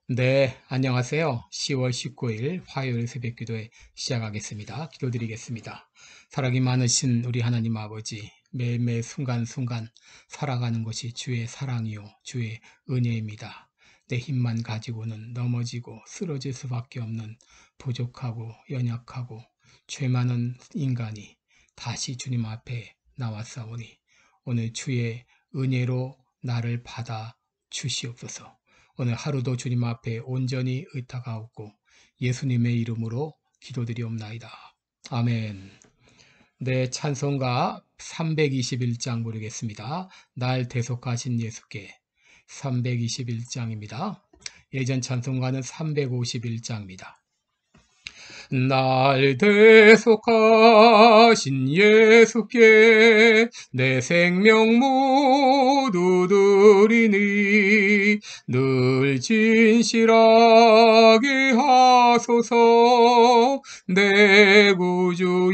네, 안녕하세요. 10월 19일 화요일 새벽기도회 시작하겠습니다. 기도드리겠습니다. 사랑이 많으신 우리 하나님 아버지, 매일매일 순간순간 살아가는 것이 주의 사랑이요, 주의 은혜입니다. 내 힘만 가지고는 넘어지고 쓰러질 수밖에 없는 부족하고 연약하고 죄 많은 인간이 다시 주님 앞에 나왔사오니 오늘 주의 은혜로 나를 받아 주시옵소서. 오늘 하루도 주님 앞에 온전히 의탁하옵고 예수님의 이름으로 기도드리옵나이다. 아멘. 네, 찬송가 321장 부르겠습니다. 날 대속하신 예수께 321장입니다. 예전 찬송가는 351장입니다. 날 대속하신 예수께 내 생명 모두 드리니 늘 진실하게 하소서. 내 구주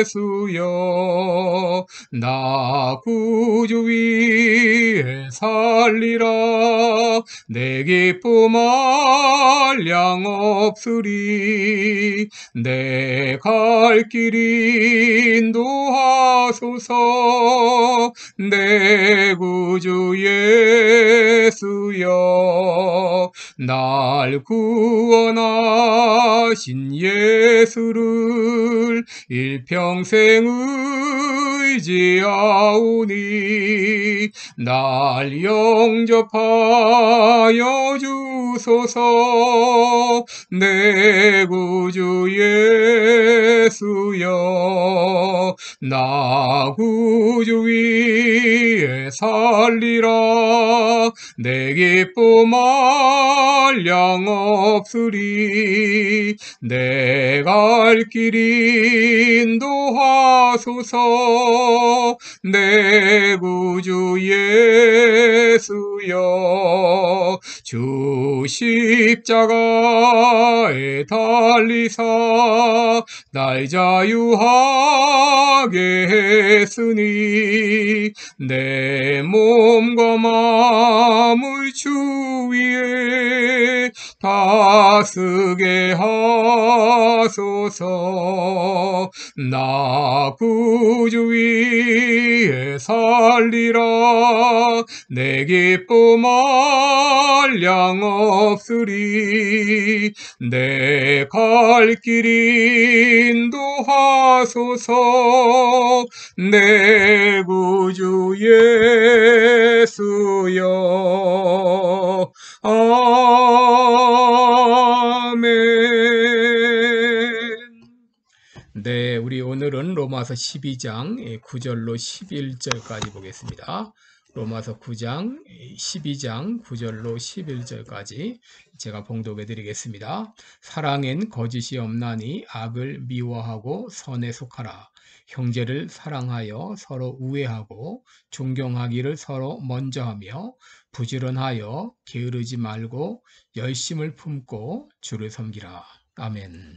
예수여, 나 구주 위에 살리라. 내 기쁨 한량 없으리. 내 갈 길 인도하소서. 내 구주 예수여, 날 구원하신 예수를 일평생 의지하오니 날 영접하여 주소서. 내 구주 예수여, 나 구주 위에 살리라. 내 기쁨 한량 없으리. 내 갈 길 인도하소서. 내 구주 예수여, 주 십자가에 달리사 날 자유하게 했으니 내 몸과 마음을 주 위에 다스게 하소서. 나 구주 위에 살리라. 내 기쁨 한량 없으리. 내 갈 길 인도하소서. 내 구주 예수여. 아멘. 네, 우리 오늘은 로마서 12장 9절로 11절까지 보겠습니다. 로마서 9장 12장 9절로 11절까지 제가 봉독해 드리겠습니다. 사랑엔 거짓이 없나니 악을 미워하고 선에 속하라. 형제를 사랑하여 서로 우애하고 존경하기를 서로 먼저 하며 부지런하여 게으르지 말고 열심을 품고 주를 섬기라. 아멘.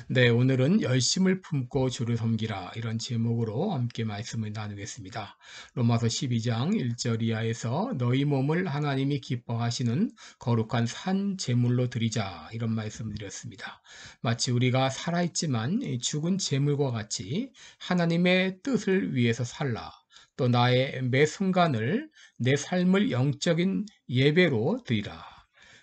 네, 오늘은 열심을 품고 주를 섬기라, 이런 제목으로 함께 말씀을 나누겠습니다. 로마서 12장 1절 이하에서 너희 몸을 하나님이 기뻐하시는 거룩한 산 제물로 드리자, 이런 말씀을 드렸습니다. 마치 우리가 살아있지만 죽은 제물과 같이 하나님의 뜻을 위해서 살라. 또 나의 매 순간을 내 삶을 영적인 예배로 드리라.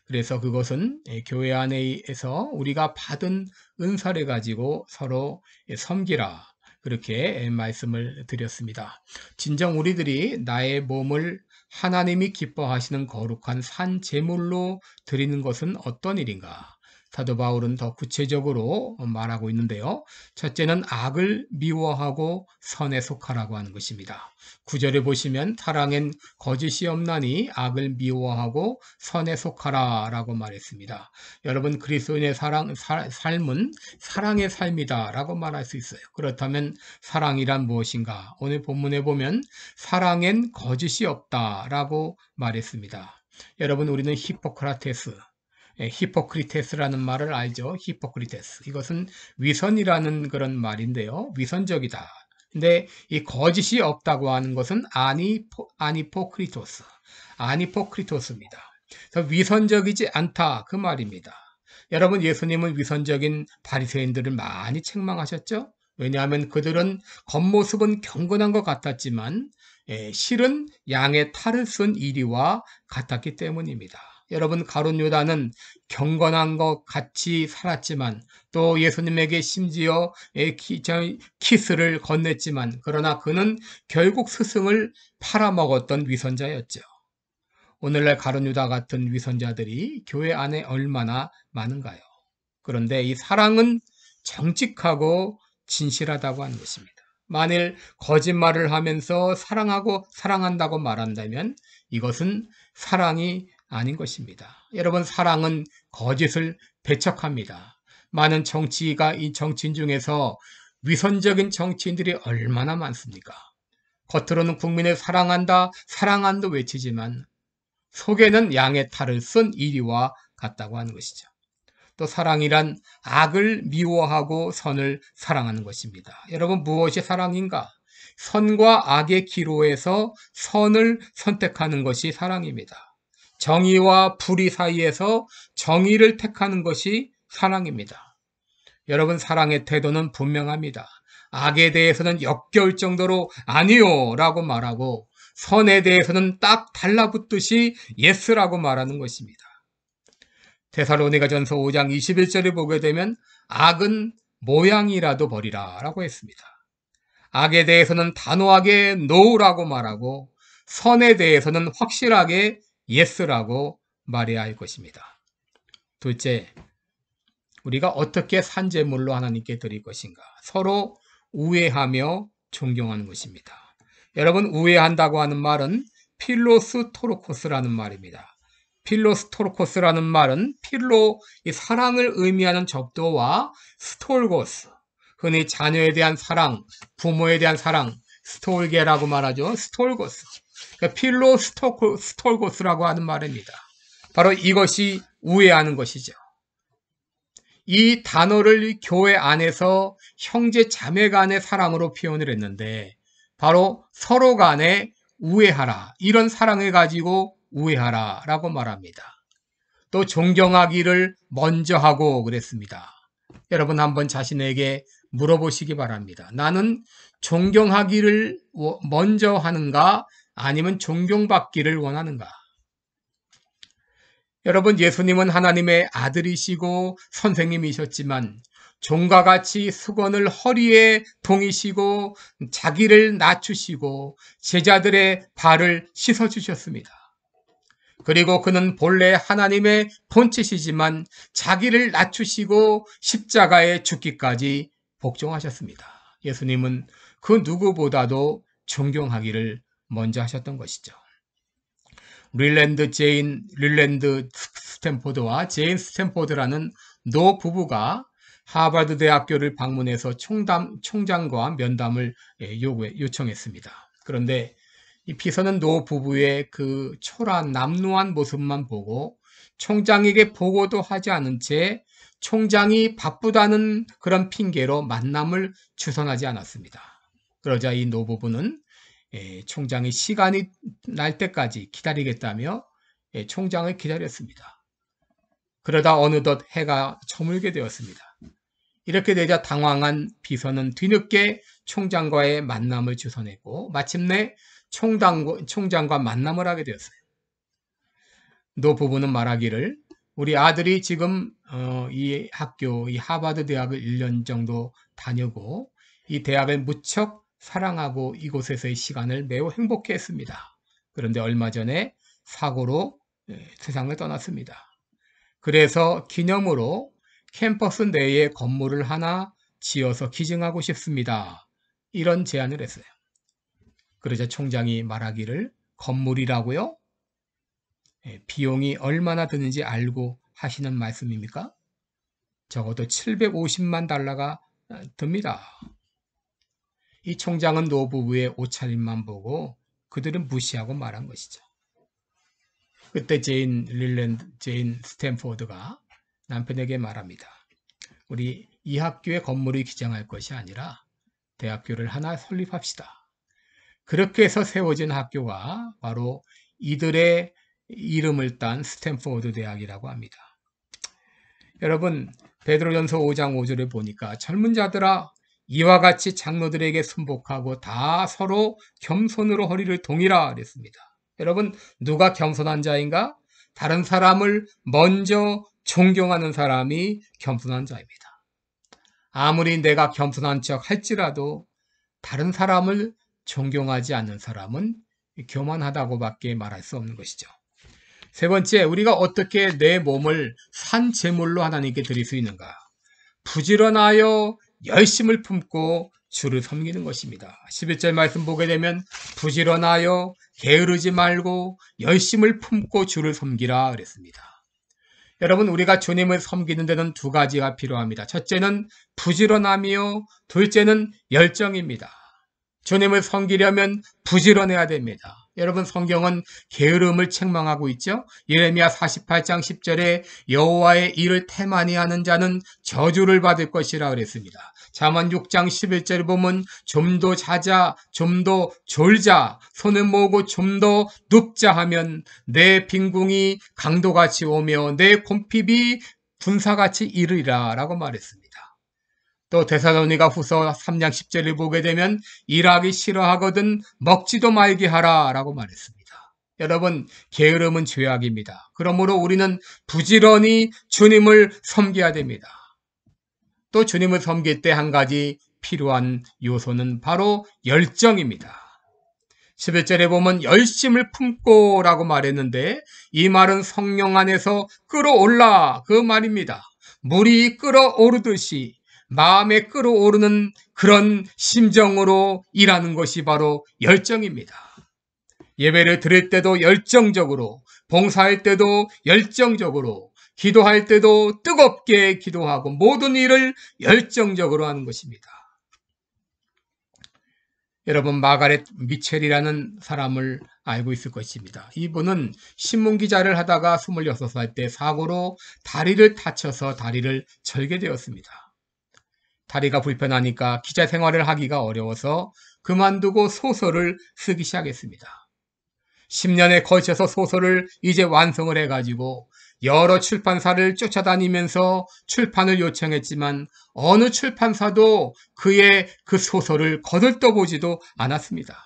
그래서 그것은 교회 안에서 우리가 받은 은사를 가지고 서로 섬기라, 그렇게 말씀을 드렸습니다. 진정 우리들이 나의 몸을 하나님이 기뻐하시는 거룩한 산 제물로 드리는 것은 어떤 일인가? 사도 바울은 더 구체적으로 말하고 있는데요. 첫째는 악을 미워하고 선에 속하라고 하는 것입니다. 9절에 보시면 사랑엔 거짓이 없나니 악을 미워하고 선에 속하라 라고 말했습니다. 여러분, 그리스도인의 삶은 사랑의 삶이다 라고 말할 수 있어요. 그렇다면 사랑이란 무엇인가? 오늘 본문에 보면 사랑엔 거짓이 없다 라고 말했습니다. 여러분, 우리는 히포크리테스라는 말을 알죠? 히포크리테스. 이것은 위선이라는 그런 말인데요. 위선적이다. 근데 이 거짓이 없다고 하는 것은 아니포크리토스입니다. 그래서 위선적이지 않다 그 말입니다. 여러분, 예수님은 위선적인 바리새인들을 많이 책망하셨죠? 왜냐하면 그들은 겉모습은 경건한 것 같았지만 실은 양의 탈을 쓴 이리와 같았기 때문입니다. 여러분, 가룟 유다는 경건한 것 같이 살았지만 또 예수님에게 심지어 키스를 건넸지만 그러나 그는 결국 스승을 팔아먹었던 위선자였죠. 오늘날 가룟 유다 같은 위선자들이 교회 안에 얼마나 많은가요? 그런데 이 사랑은 정직하고 진실하다고 하는 것입니다. 만일 거짓말을 하면서 사랑하고 사랑한다고 말한다면 이것은 사랑이 아닌 것입니다. 여러분, 사랑은 거짓을 배척합니다. 많은 정치인 중에서 위선적인 정치인들이 얼마나 많습니까? 겉으로는 국민을 사랑한다 외치지만 속에는 양의 탈을 쓴 이리와 같다고 하는 것이죠. 또 사랑이란 악을 미워하고 선을 사랑하는 것입니다. 여러분, 무엇이 사랑인가? 선과 악의 기로에서 선을 선택하는 것이 사랑입니다. 정의와 불의 사이에서 정의를 택하는 것이 사랑입니다. 여러분, 사랑의 태도는 분명합니다. 악에 대해서는 역겨울 정도로 아니요 라고 말하고 선에 대해서는 딱 달라붙듯이 예스라고 말하는 것입니다. 데살로니가전서 5장 21절에 보게 되면 악은 모양이라도 버리라 라고 했습니다. 악에 대해서는 단호하게 no라고 말하고 선에 대해서는 확실하게 yes라고 말해야 할 것입니다. 둘째, 우리가 어떻게 산제물로 하나님께 드릴 것인가? 서로 우애하며 존경하는 것입니다. 여러분, 우애한다고 하는 말은 필로스토로코스라는 말입니다. 필로스토로코스라는 말은 필로, 이 사랑을 의미하는 접도와 스톨고스, 흔히 자녀에 대한 사랑, 부모에 대한 사랑, 스톨게라고 말하죠. 스톨고스. 그러니까 필로스톨고스라고 하는 말입니다. 바로 이것이 우애하는 것이죠. 이 단어를 교회 안에서 형제 자매 간의 사랑으로 표현을 했는데 바로 서로 간에 우애하라, 이런 사랑을 가지고 우애하라 라고 말합니다. 또 존경하기를 먼저 하고 그랬습니다. 여러분, 한번 자신에게 물어보시기 바랍니다. 나는 존경하기를 먼저 하는가 아니면 존경받기를 원하는가? 여러분, 예수님은 하나님의 아들이시고 선생님이셨지만 종과 같이 수건을 허리에 동이시고 자기를 낮추시고 제자들의 발을 씻어주셨습니다. 그리고 그는 본래 하나님의 본체시지만 자기를 낮추시고 십자가에 죽기까지 복종하셨습니다. 예수님은 그 누구보다도 존경하기를 먼저 하셨던 것이죠. 릴랜드 스탠포드와 제인 스탠포드라는 노 부부가 하버드 대학교를 방문해서 총장과 면담을 요청했습니다. 그런데 이 비서는 노 부부의 그 초라한 남루한 모습만 보고 총장에게 보고도 하지 않은 채 총장이 바쁘다는 그런 핑계로 만남을 주선하지 않았습니다. 그러자 이 노 부부는 총장이 시간이 날 때까지 기다리겠다며 총장을 기다렸습니다. 그러다 어느덧 해가 저물게 되었습니다. 이렇게 되자 당황한 비서는 뒤늦게 총장과의 만남을 주선했고 마침내 총장과 만남을 하게 되었어요. 노 부부는 말하기를 우리 아들이 지금 이 하버드 대학을 1년 정도 다니고 이 대학을 무척 사랑하고 이곳에서의 시간을 매우 행복해 했습니다. 그런데 얼마 전에 사고로 세상을 떠났습니다. 그래서 기념으로 캠퍼스 내에 건물을 하나 지어서 기증하고 싶습니다. 이런 제안을 했어요. 그러자 총장이 말하기를 건물이라고요? 비용이 얼마나 드는지 알고 하시는 말씀입니까? 적어도 750만 달러가 듭니다. 이 총장은 노부부의 옷차림만 보고 그들은 무시하고 말한 것이죠. 그때 제인 스탠포드가 남편에게 말합니다. 우리 이 학교의 건물을 기증할 것이 아니라 대학교를 하나 설립합시다. 그렇게 해서 세워진 학교가 바로 이들의 이름을 딴 스탠포드 대학이라고 합니다. 여러분, 베드로전서 5장 5절에 보니까 젊은 자들아 이와 같이 장로들에게 순복하고 다 서로 겸손으로 허리를 동이라 그랬습니다. 여러분, 누가 겸손한 자인가? 다른 사람을 먼저 존경하는 사람이 겸손한 자입니다. 아무리 내가 겸손한 척 할지라도 다른 사람을 존경하지 않는 사람은 교만하다고밖에 말할 수 없는 것이죠. 세 번째, 우리가 어떻게 내 몸을 산 제물로 하나님께 드릴 수 있는가? 부지런하여 열심을 품고 주를 섬기는 것입니다. 11절 말씀 보게 되면 부지런하여 게으르지 말고 열심을 품고 주를 섬기라 그랬습니다. 여러분, 우리가 주님을 섬기는 데는 두 가지가 필요합니다. 첫째는 부지런함이요, 둘째는 열정입니다. 주님을 섬기려면 부지런해야 됩니다. 여러분, 성경은 게으름을 책망하고 있죠. 예레미야 48장 10절에 여호와의 일을 태만히 하는 자는 저주를 받을 것이라 그랬습니다. 잠언 6장 11절에 보면 좀 더 자자, 좀 더 졸자, 손을 모으고 좀 더 눕자 하면 내 빈궁이 강도같이 오며 내 곰핍이 분사같이 이르리라 라고 말했습니다. 또 데살로니가 후서 3장 10절을 보게 되면 일하기 싫어하거든 먹지도 말게 하라 라고 말했습니다. 여러분, 게으름은 죄악입니다. 그러므로 우리는 부지런히 주님을 섬겨야 됩니다. 또 주님을 섬길 때 한 가지 필요한 요소는 바로 열정입니다. 11절에 보면 열심을 품고 라고 말했는데 이 말은 성령 안에서 끌어올라 그 말입니다. 물이 끌어오르듯이 마음에 끌어오르는 그런 심정으로 일하는 것이 바로 열정입니다. 예배를 드릴 때도 열정적으로, 봉사할 때도 열정적으로, 기도할 때도 뜨겁게 기도하고 모든 일을 열정적으로 하는 것입니다. 여러분, 마가렛 미첼이라는 사람을 알고 있을 것입니다. 이분은 신문기자를 하다가 26살 때 사고로 다리를 다쳐서 다리를 절개되었습니다. 다리가 불편하니까 기자 생활을 하기가 어려워서 그만두고 소설을 쓰기 시작했습니다. 10년에 걸쳐서 소설을 이제 완성을 해가지고 여러 출판사를 쫓아다니면서 출판을 요청했지만 어느 출판사도 그의 그 소설을 거들떠보지도 않았습니다.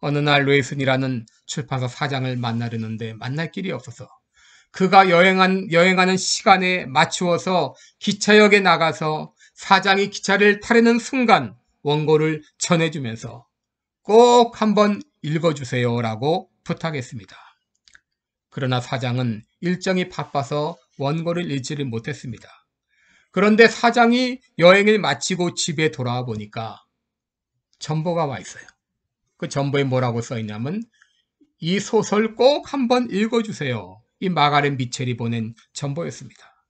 어느 날 레이슨이라는 출판사 사장을 만나려는데 만날 길이 없어서 그가 여행하는 시간에 맞추어서 기차역에 나가서 사장이 기차를 타려는 순간 원고를 전해주면서 꼭 한번 읽어주세요 라고 부탁했습니다. 그러나 사장은 일정이 바빠서 원고를 읽지를 못했습니다. 그런데 사장이 여행을 마치고 집에 돌아와 보니까 전보가 와 있어요. 그 전보에 뭐라고 써 있냐면 이 소설 꼭 한번 읽어주세요. 이 마가렛 미첼이 보낸 전보였습니다.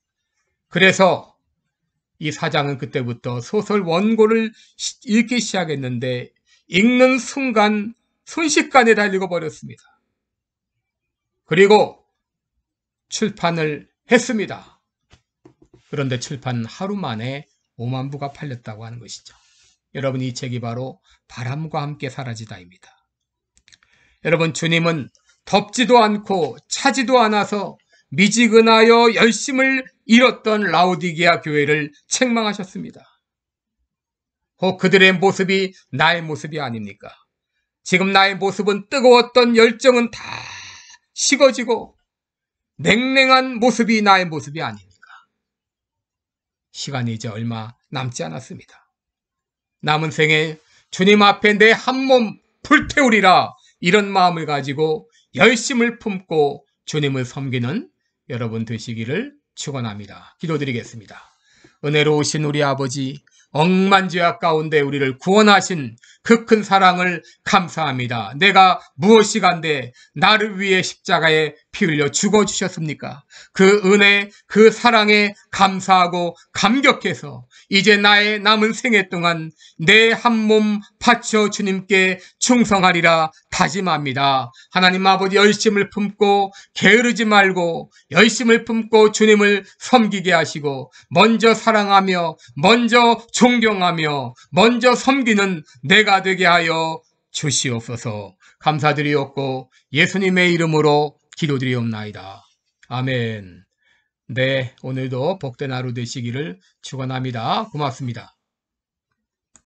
그래서 이 사장은 그때부터 소설 원고를 읽기 시작했는데 읽는 순간 순식간에 다 읽어버렸습니다. 그리고 출판을 했습니다. 그런데 출판 하루 만에 5만 부가 팔렸다고 하는 것이죠. 여러분, 이 책이 바로 바람과 함께 사라지다입니다. 여러분, 주님은 덥지도 않고 차지도 않아서 미지근하여 열심을 잃었던 라오디게아 교회를 책망하셨습니다. 혹 그들의 모습이 나의 모습이 아닙니까? 지금 나의 모습은 뜨거웠던 열정은 다 식어지고 냉랭한 모습이 나의 모습이 아닙니까? 시간이 이제 얼마 남지 않았습니다. 남은 생에 주님 앞에 내 한 몸 불태우리라 이런 마음을 가지고 열심을 품고 주님을 섬기는 여러분 되시기를 축원합니다. 기도드리겠습니다. 은혜로우신 우리 아버지, 억만죄악 가운데 우리를 구원하신 그 큰 사랑을 감사합니다. 내가 무엇이간데 나를 위해 십자가에 피 흘려 죽어주셨습니까? 그 은혜, 그 사랑에 감사하고 감격해서 이제 나의 남은 생애 동안 내 한 몸 바쳐 주님께 충성하리라 다짐합니다. 하나님 아버지, 열심을 품고 게으르지 말고 열심을 품고 주님을 섬기게 하시고 먼저 사랑하며 먼저 존경하며 먼저 섬기는 내가 되게 하여 주시옵소서. 감사드리옵고 예수님의 이름으로 기도드리옵나이다. 아멘. 네, 오늘도 복된 하루 되시기를 축원합니다. 고맙습니다.